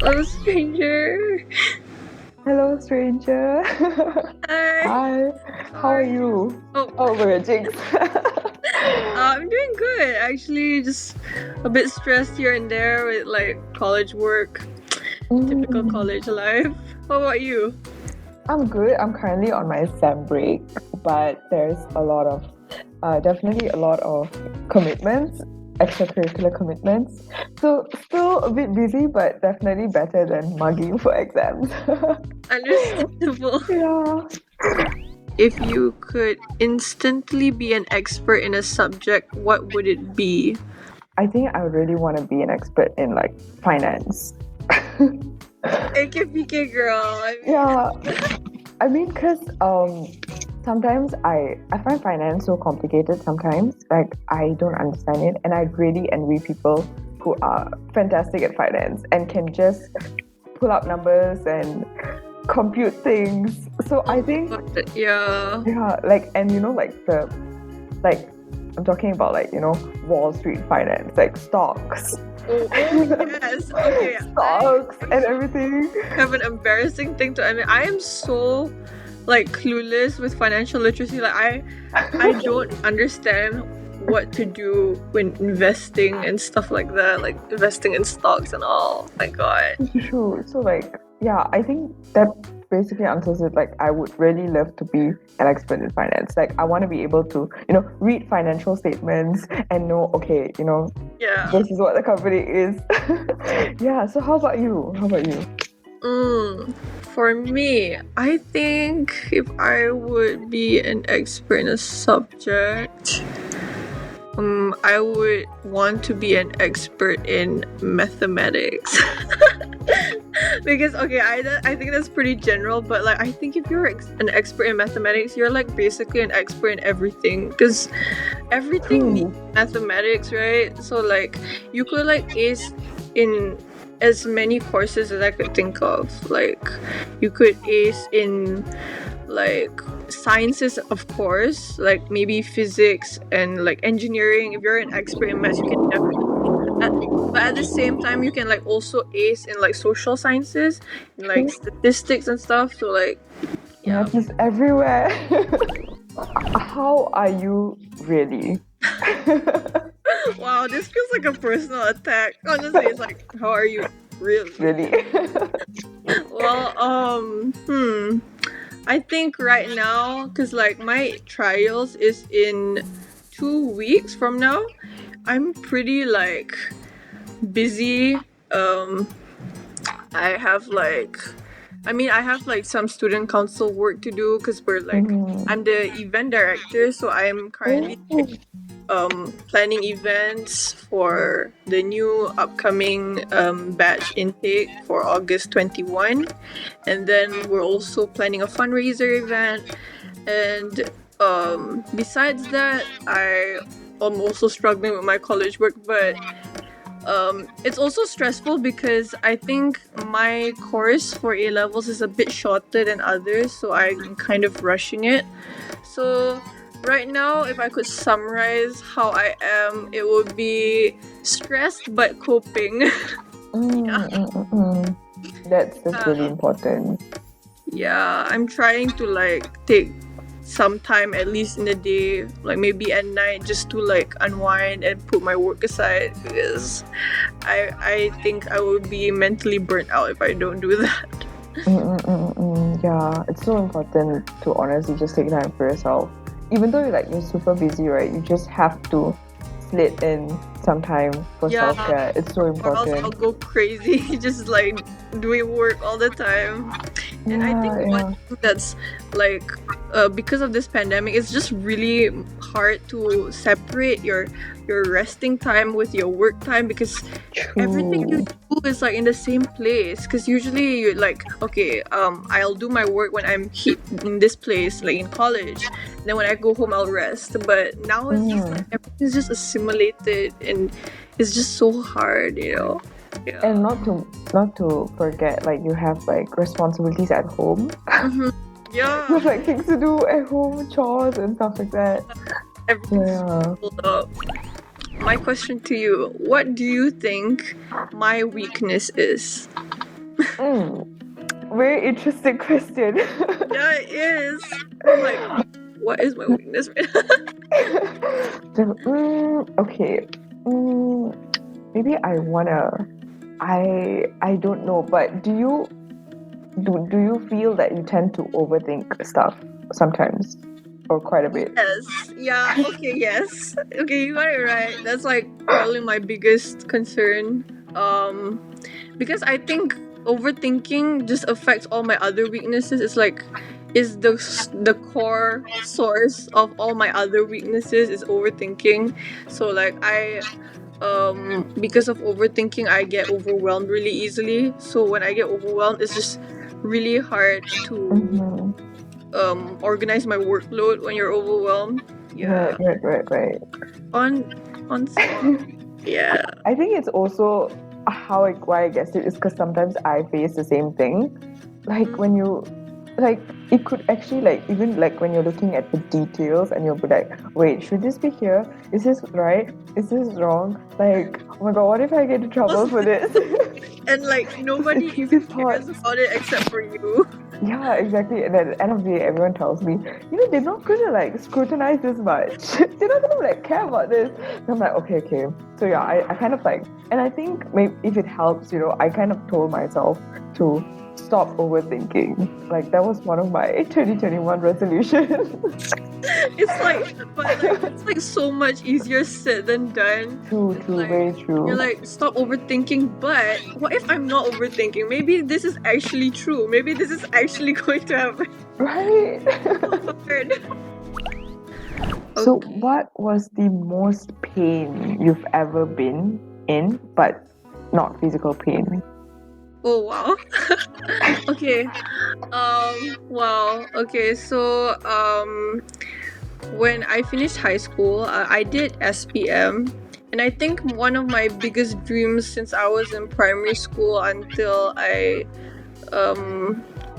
Hello, stranger. Hello, stranger. Hi. Hi. How How are are you? you? Oh, Oh, we're a jinx. I'm doing good. Actually, just a bit stressed here and there with like college work, typical Mm, college life. How about you? I'm good. I'm currently on my SEM break, but there's definitely a lot of commitments, extracurricular commitments. So still a bit busy, but definitely better than mugging for exams. Understandable. Yeah. If you could instantly be an expert in a subject, what would it be? I think I would really want to be an expert in like finance. AKPK girl. Yeah, I mean, because sometimes I find finance so complicated sometimes. Like, I don't understand it. And I really envy people who are fantastic at finance and can just pull out numbers and compute things. So I think, Yeah. yeah, like, and like, I'm talking about like, Wall Street finance, like stocks, Oh yes. Okay. I stocks and everything. have an embarrassing thing to admit. I am so like clueless with financial literacy. Like I don't understand what to do when investing and stuff like that, like investing in stocks and all. My God. True. So like, yeah, I think that basically answers it. Like, I would really love to be an expert in finance. Like, I want to be able to, read financial statements and know, okay, Yeah. this is what the company is. Yeah. So how about you? How about you? For me, I think if I would be an expert in a subject, I would want to be an expert in mathematics. Because okay, I think that's pretty general, but like I think if you're an expert in mathematics, you're like basically an expert in everything because everything needs True. mathematics, right? So like you could like ace in as many courses as I could think of. Like you could ace in like sciences, of course, like maybe physics and like engineering. If you're an expert in maths, you can definitely do that. But at the same time, you can like also ace in like social sciences and like True. statistics and stuff. So like, yeah. Math is everywhere. How are you really? Wow, this feels like a personal attack. Honestly, it's like, how are you really? Really? Well, I think right now, because like my trials is in 2 weeks from now, I'm pretty like busy. I have like, I have like some student council work to do because we're like, Mhm. I'm the event director, so I'm currently planning events for the new upcoming batch intake for August 21. And then we're also planning a fundraiser event. And besides that, I am also struggling with my college work, but it's also stressful because I think my course for A levels is a bit shorter than others, so I'm kind of rushing it. So right now, if I could summarize how I am, it would be stressed but coping. Yeah. That's really important. Yeah, I'm trying to like take some time at least in the day, like maybe at night, just to like unwind and put my work aside because I think I would be mentally burnt out if I don't do that. Yeah, it's so important to honestly just take time for yourself. Even though you're super busy, right? You just have to slit in some time for Yeah, self-care. It's so or else I'll important. go crazy just like doing work all the time. And I think Yeah, one yeah. thing that's like because of this pandemic, it's just really hard to separate your resting time with your work time because everything you True. do is like in the same place. Because usually you're like, okay, I'll do my work when I'm in this place, like in college. Then when I go home, I'll rest. But now it's just like everything's just assimilated, and it's just so hard, you know. Yeah. And not to forget, like you have like responsibilities at home. Mhm. You Yeah. have like things to do at home, chores and stuff like that. Everything's Yeah. filled up. My question to you: what do you think my weakness is? Very interesting question. Yeah, it is. I'm like, what is my weakness right Okay. Mm, maybe I wanna. I don't know, but do you feel that you tend to overthink stuff sometimes, or quite a bit? Yes. Yeah. Okay. Yes. Okay. You got it right. That's like probably my biggest concern. Because I think overthinking just affects all my other weaknesses. It's like, is the core source of all my other weaknesses is overthinking. So like because of overthinking, I get overwhelmed really easily. So when I get overwhelmed, it's just really hard to Mm-hmm. organize my workload when you're overwhelmed. Right, Yeah. right. On spot. Yeah. I think it's also why I guessed it is because sometimes I face the same thing. Like when you like it could actually like even like when you're looking at the details and you'll be like, wait, should this be here? Is this right? Is this wrong? Like, oh my god, what if I get in trouble for this? And like It's the nobody tricky even cares parts. about it except for you. Yeah, exactly. And then at the end of the day, everyone tells me, they're not gonna like scrutinize this much. They're not gonna like care about this. And I'm like, okay. So yeah, I kind of like, and I think maybe if it helps, I kind of told myself to stop overthinking. Like that was one of my 2021 resolutions. It's like so much easier said than done. True, It's true, very like you're true. like, stop overthinking, but what if I'm not overthinking? Maybe this is actually true. Maybe this is actually going to happen. Right. So hard. So, Okay. what was the most pain you've ever been in, but not physical pain? Oh wow. Okay. Wow. Okay. So when I finished high school, I did SPM, and I think one of my biggest dreams since I was in primary school until I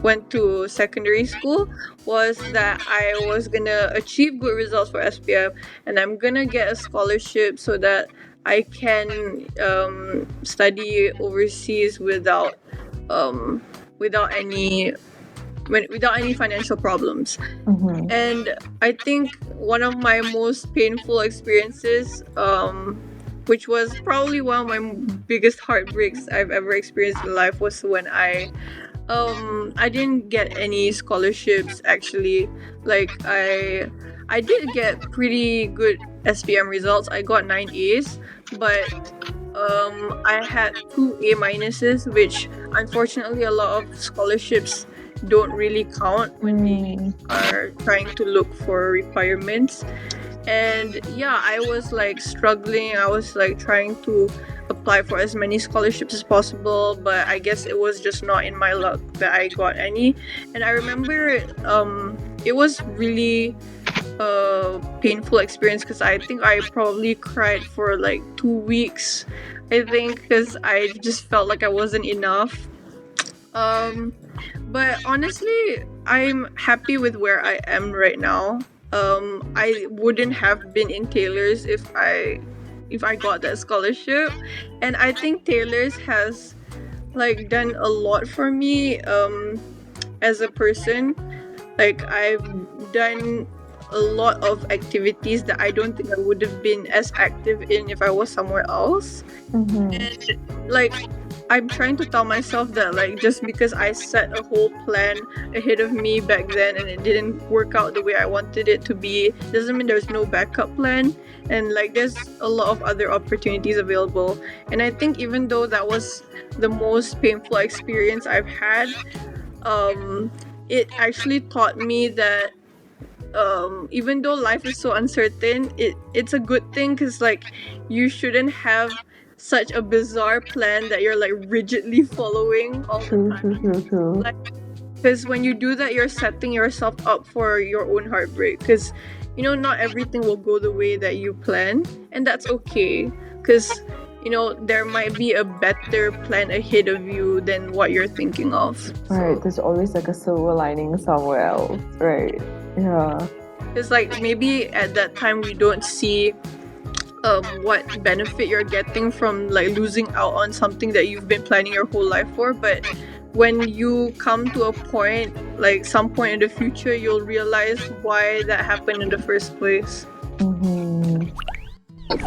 went to secondary school was that I was gonna achieve good results for SPM, and I'm gonna get a scholarship so that I can study overseas um, without any without any financial problems. Mm-hmm. And I think one of my most painful experiences, which was probably one of my biggest heartbreaks I've ever experienced in life, was when I didn't get any scholarships actually. Like I did get pretty good SPM results. I got 9 A's, but I had 2 A minuses, which unfortunately a lot of scholarships don't really count when they are trying to look for requirements. And yeah, I was like struggling. I was like trying to apply for as many scholarships as possible, but I guess it was just not in my luck that I got any. And I remember it was really a painful experience because I think I probably cried for like 2 weeks. I think because I just felt like I wasn't enough. Um, but honestly, I'm happy with where I am right now. I wouldn't have been in Taylor's if I got that scholarship, and I think Taylor's has like done a lot for me as a person. Like I've done a lot of activities that I don't think I would have been as active in if I was somewhere else. Mm-hmm. And like I'm trying to tell myself that like just because I set a whole plan ahead of me back then and it didn't work out the way I wanted it to be doesn't mean there's no backup plan, and like there's a lot of other opportunities available. And I think even though that was the most painful experience I've had, it actually taught me that even though life is so uncertain, it's a good thing because like you shouldn't have such a bizarre plan that you're like rigidly following all the time. True. Like, because when you do that, you're setting yourself up for your own heartbreak. Because not everything will go the way that you plan, and that's okay. Because there might be a better plan ahead of you than what you're thinking of. Right, there's always like a silver lining somewhere else, right? Yeah. Because like maybe at that time we don't see what benefit you're getting from like losing out on something that you've been planning your whole life for, but when you come to a point, like some point in the future, you'll realize why that happened in the first place. Mm-hmm.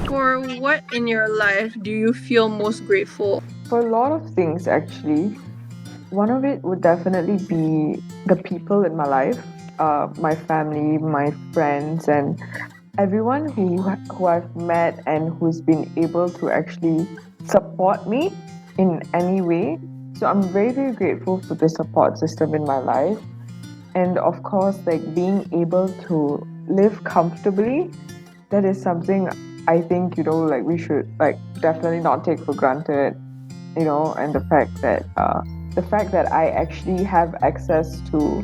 For what in your life do you feel most grateful? For a lot of things, actually. One of it would definitely be the people in my life, my family, my friends, and everyone who I've met and who's been able to actually support me in any way. So I'm very, very grateful for the support system in my life. And of course, like being able to live comfortably, that is something I think, like we should like definitely not take for granted, and the fact that I actually have access to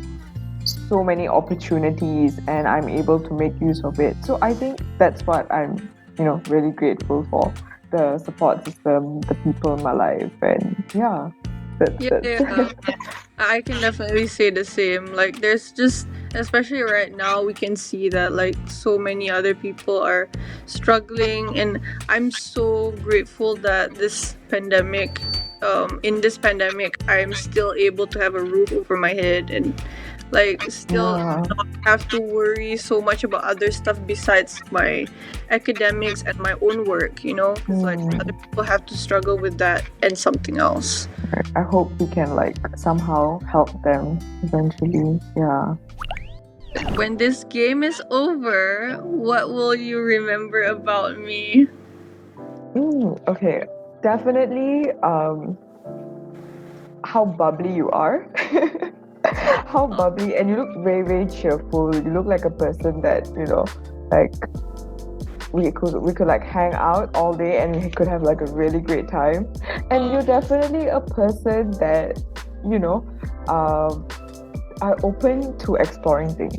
so many opportunities and I'm able to make use of it. So I think that's what I'm, really grateful for. The support system, the people in my life, and yeah, that's Yeah, I can definitely say the same. Like, there's just, especially right now, we can see that like so many other people are struggling, and I'm so grateful that in this pandemic, I'm still able to have a roof over my head and like still yeah. not have to worry so much about other stuff besides my academics and my own work, because like other Hmm. people have to struggle with that and something else. I hope we can like somehow help them eventually. Yeah. When this game is over, what will you remember about me? Okay. Definitely. How bubbly you are. How bubbly, and you look very, very cheerful. You look like a person that like we could like hang out all day and we could have like a really great time. And you're definitely a person that you know um, are open to exploring things.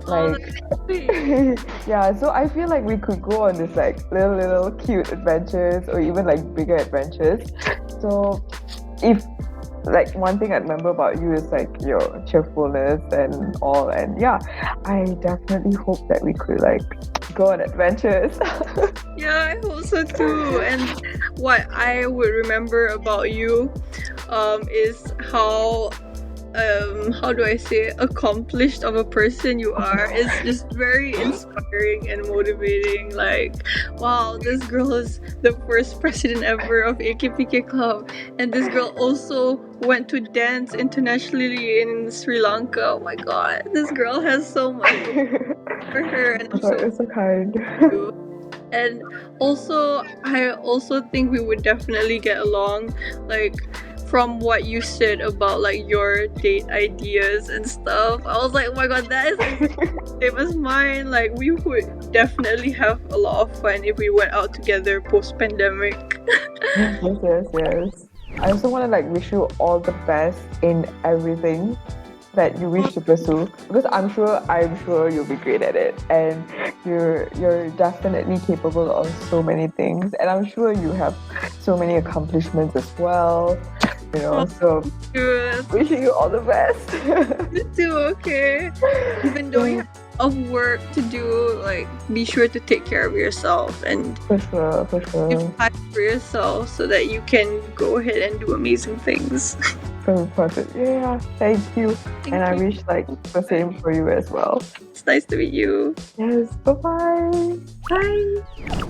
Oh, Like, that's sweet. yeah. So I feel like we could go on this like little cute adventures or even like bigger adventures. So if like one thing I remember about you is like your cheerfulness and all, and yeah, I definitely hope that we could like go on adventures. Yeah, I hope so too. And what I would remember about you is how do I say accomplished of a person you are. It's just very inspiring and motivating. Like, wow, this girl is the first president ever of AKPK Club, and this girl also went to dance internationally in Sri Lanka. Oh my god, this girl has so much going for her, and I'm so You're so kind. you. And also, I also think we would definitely get along. Like, from what you said about like your date ideas and stuff, I was like, oh my god, that is exactly the same as mine. Like, we would definitely have a lot of fun if we went out together post pandemic. Yes, yes, yes. I also want to like wish you all the best in everything that you wish to pursue, because I'm sure you'll be great at it, and you're definitely capable of so many things, and I'm sure you have so many accomplishments as well. So Good. wishing you all the best. You too, okay? Even though you have a lot of work to do, like, be sure to take care of yourself and For sure, for give sure. time for yourself so that you can go ahead and do amazing things. So perfect. Yeah, thank you. Thank And I you. wish like the same for you as well. It's nice to meet you. Yes, bye bye. Bye.